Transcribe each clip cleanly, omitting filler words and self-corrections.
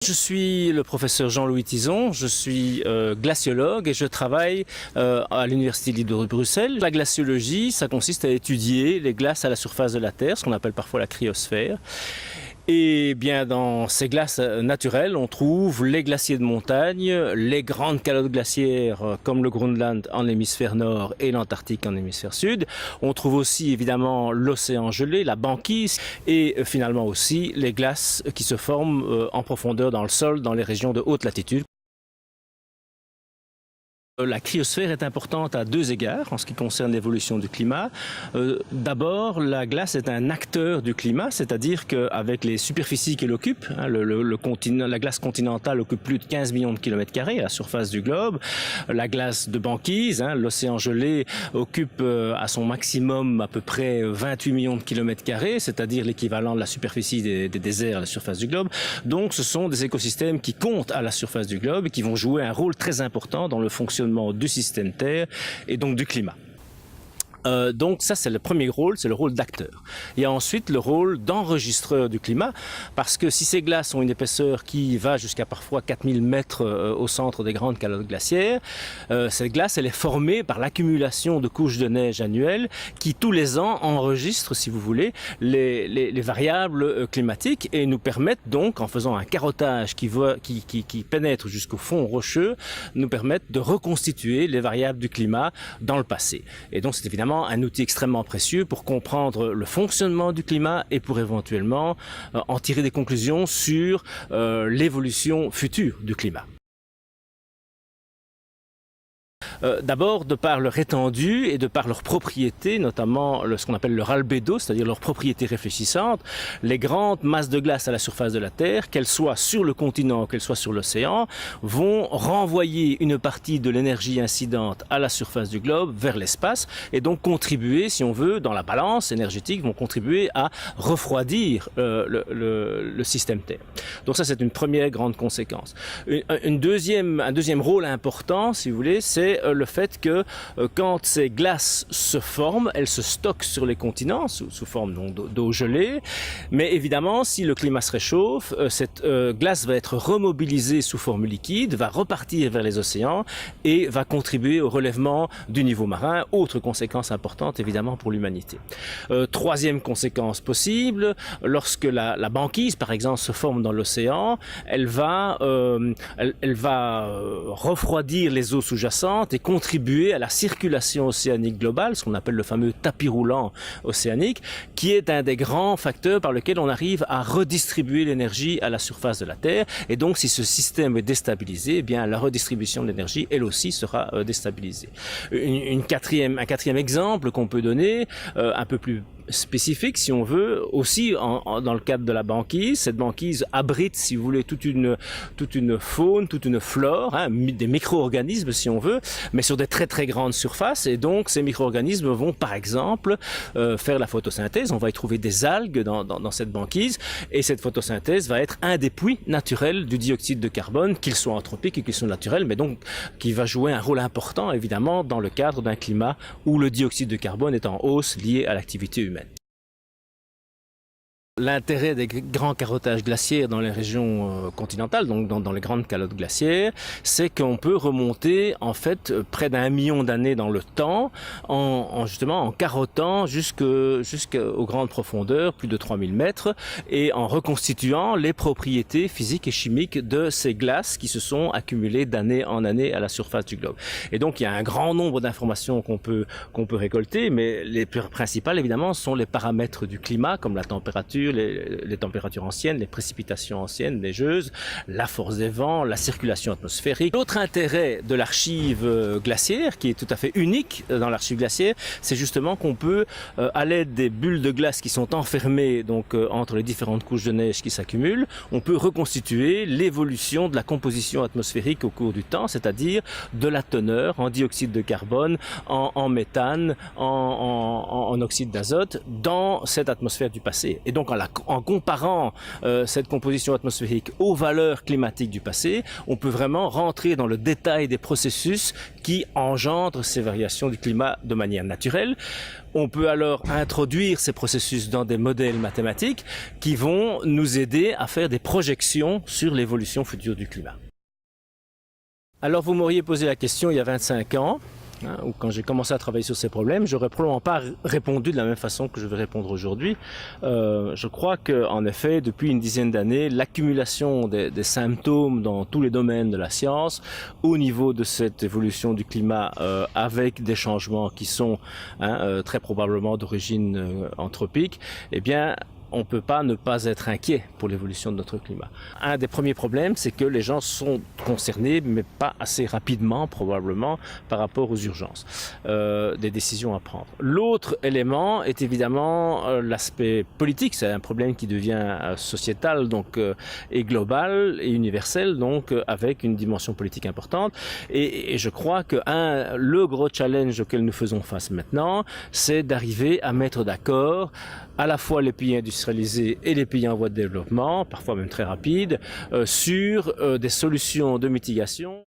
Je suis le professeur Jean-Louis Tison, je suis glaciologue et je travaille à l'Université libre de Bruxelles. La glaciologie, ça consiste à étudier les glaces à la surface de la Terre, ce qu'on appelle parfois la cryosphère. Et bien dans ces glaces naturelles, on trouve les glaciers de montagne, les grandes calottes glaciaires comme le Groenland en hémisphère nord et l'Antarctique en hémisphère sud. On trouve aussi évidemment l'océan gelé, la banquise et finalement aussi les glaces qui se forment en profondeur dans le sol dans les régions de haute latitude. La cryosphère est importante à deux égards en ce qui concerne l'évolution du climat. D'abord, la glace est un acteur du climat, c'est-à-dire qu'avec les superficies qu'elle occupe, la glace continentale occupe plus de 15 millions de kilomètres carrés à la surface du globe. La glace de banquise, l'océan gelé, occupe à son maximum à peu près 28 millions de kilomètres carrés, c'est-à-dire l'équivalent de la superficie des déserts à la surface du globe. Donc ce sont des écosystèmes qui comptent à la surface du globe et qui vont jouer un rôle très important dans le fonctionnement du système Terre et donc du climat. Donc ça c'est le premier rôle, c'est le rôle d'acteur. Il y a ensuite le rôle d'enregistreur du climat, parce que si ces glaces ont une épaisseur qui va jusqu'à parfois 4000 mètres au centre des grandes calottes glaciaires, cette glace elle est formée par l'accumulation de couches de neige annuelles qui tous les ans enregistrent, si vous voulez, les variables climatiques et nous permettent donc, en faisant un carottage qui pénètre jusqu'au fond rocheux, nous permettent de reconstituer les variables du climat dans le passé. Et donc c'est évidemment un outil extrêmement précieux pour comprendre le fonctionnement du climat et pour éventuellement en tirer des conclusions sur l'évolution future du climat. D'abord, de par leur étendue et de par leurs propriétés, notamment ce qu'on appelle leur albédo, c'est-à-dire leurs propriétés réfléchissantes, les grandes masses de glace à la surface de la Terre, qu'elles soient sur le continent ou qu'elles soient sur l'océan, vont renvoyer une partie de l'énergie incidente à la surface du globe vers l'espace et donc contribuer, si on veut, dans la balance énergétique, vont contribuer à refroidir le système Terre. Donc ça, c'est une première grande conséquence. Un deuxième rôle important, si vous voulez, c'est le fait que quand ces glaces se forment, elles se stockent sur les continents sous forme d'eau gelée. Mais évidemment, si le climat se réchauffe, cette glace va être remobilisée sous forme liquide, va repartir vers les océans et va contribuer au relèvement du niveau marin. Autre conséquence importante évidemment pour l'humanité. Troisième conséquence possible, lorsque la banquise par exemple se forme dans l'océan, elle va refroidir les eaux sous-jacentes et contribuer à la circulation océanique globale, ce qu'on appelle le fameux tapis roulant océanique, qui est un des grands facteurs par lequel on arrive à redistribuer l'énergie à la surface de la Terre. Et donc, si ce système est déstabilisé, eh bien, la redistribution de l'énergie, elle aussi, sera déstabilisée. Un quatrième exemple qu'on peut donner, un peu plus spécifique si on veut, aussi dans le cadre de la banquise. Cette banquise abrite, si vous voulez, toute une faune, toute une flore, des micro-organismes si on veut, mais sur des très très grandes surfaces, et donc ces micro-organismes vont par exemple faire la photosynthèse. On va y trouver des algues dans cette banquise, et cette photosynthèse va être un des puits naturels du dioxyde de carbone, qu'il soit anthropique ou qu'il soit naturel, mais donc qui va jouer un rôle important évidemment dans le cadre d'un climat où le dioxyde de carbone est en hausse lié à l'activité humaine. L'intérêt des grands carottages glaciaires dans les régions continentales, donc dans les grandes calottes glaciaires, c'est qu'on peut remonter en fait près d'1 million d'années dans le temps justement en carottant jusqu'aux grandes profondeurs, plus de 3000 mètres, et en reconstituant les propriétés physiques et chimiques de ces glaces qui se sont accumulées d'année en année à la surface du globe. Et donc il y a un grand nombre d'informations qu'on peut récolter, mais les principales évidemment sont les paramètres du climat, comme la température, les températures anciennes, les précipitations anciennes, neigeuses, la force des vents, la circulation atmosphérique. L'autre intérêt de l'archive glaciaire, qui est tout à fait unique dans l'archive glaciaire, c'est justement qu'on peut, à l'aide des bulles de glace qui sont enfermées donc entre les différentes couches de neige qui s'accumulent, on peut reconstituer l'évolution de la composition atmosphérique au cours du temps, c'est-à-dire de la teneur en dioxyde de carbone, en méthane, en oxyde d'azote dans cette atmosphère du passé. Et donc en en comparant cette composition atmosphérique aux valeurs climatiques du passé, on peut vraiment rentrer dans le détail des processus qui engendrent ces variations du climat de manière naturelle. On peut alors introduire ces processus dans des modèles mathématiques qui vont nous aider à faire des projections sur l'évolution future du climat. Alors vous m'auriez posé la question il y a 25 ans, ou quand j'ai commencé à travailler sur ces problèmes, j'aurais probablement pas répondu de la même façon que je vais répondre aujourd'hui. Je crois qu'en effet, depuis une dizaine d'années, l'accumulation des symptômes dans tous les domaines de la science, au niveau de cette évolution du climat, avec des changements qui sont très probablement d'origine anthropique, eh bien, on ne peut pas ne pas être inquiet pour l'évolution de notre climat. Un des premiers problèmes, c'est que les gens sont concernés, mais pas assez rapidement, probablement, par rapport aux urgences, des décisions à prendre. L'autre élément est évidemment l'aspect politique. C'est un problème qui devient sociétal, donc, et global et universel, donc, avec une dimension politique importante. Et je crois que le gros challenge auquel nous faisons face maintenant, c'est d'arriver à mettre d'accord à la fois les pays industrialisés et les pays en voie de développement, parfois même très rapides, sur des solutions de mitigation.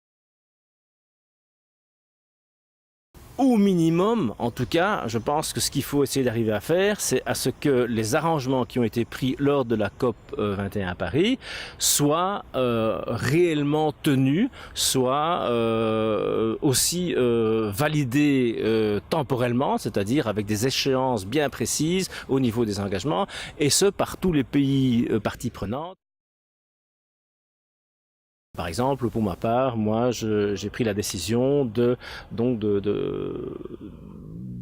Au minimum, en tout cas, je pense que ce qu'il faut essayer d'arriver à faire, c'est à ce que les arrangements qui ont été pris lors de la COP 21 à Paris soient réellement tenus, soient aussi validés temporellement, c'est-à-dire avec des échéances bien précises au niveau des engagements, et ce par tous les pays parties prenantes. Par exemple, pour ma part, moi, j'ai pris la décision de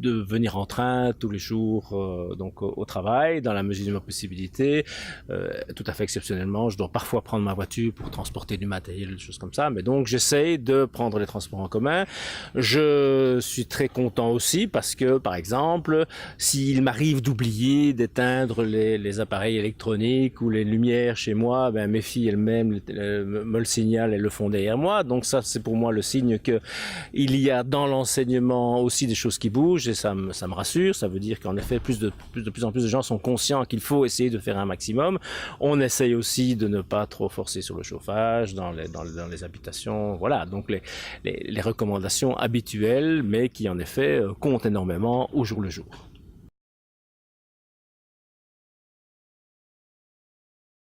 venir en train tous les jours donc au travail, dans la mesure de ma possibilité. Tout à fait exceptionnellement, je dois parfois prendre ma voiture pour transporter du matériel, des choses comme ça. Mais donc, j'essaye de prendre les transports en commun. Je suis très content aussi parce que, par exemple, s'il m'arrive d'oublier d'éteindre les appareils électroniques ou les lumières chez moi, ben mes filles elles-mêmes me le signalent et le font derrière moi. Donc ça, c'est pour moi le signe que il y a dans l'enseignement aussi des choses qui bougent. Et ça me rassure, ça veut dire qu'en effet, de plus en plus de gens sont conscients qu'il faut essayer de faire un maximum. On essaye aussi de ne pas trop forcer sur le chauffage dans les habitations. Voilà, donc les recommandations habituelles, mais qui en effet comptent énormément au jour le jour.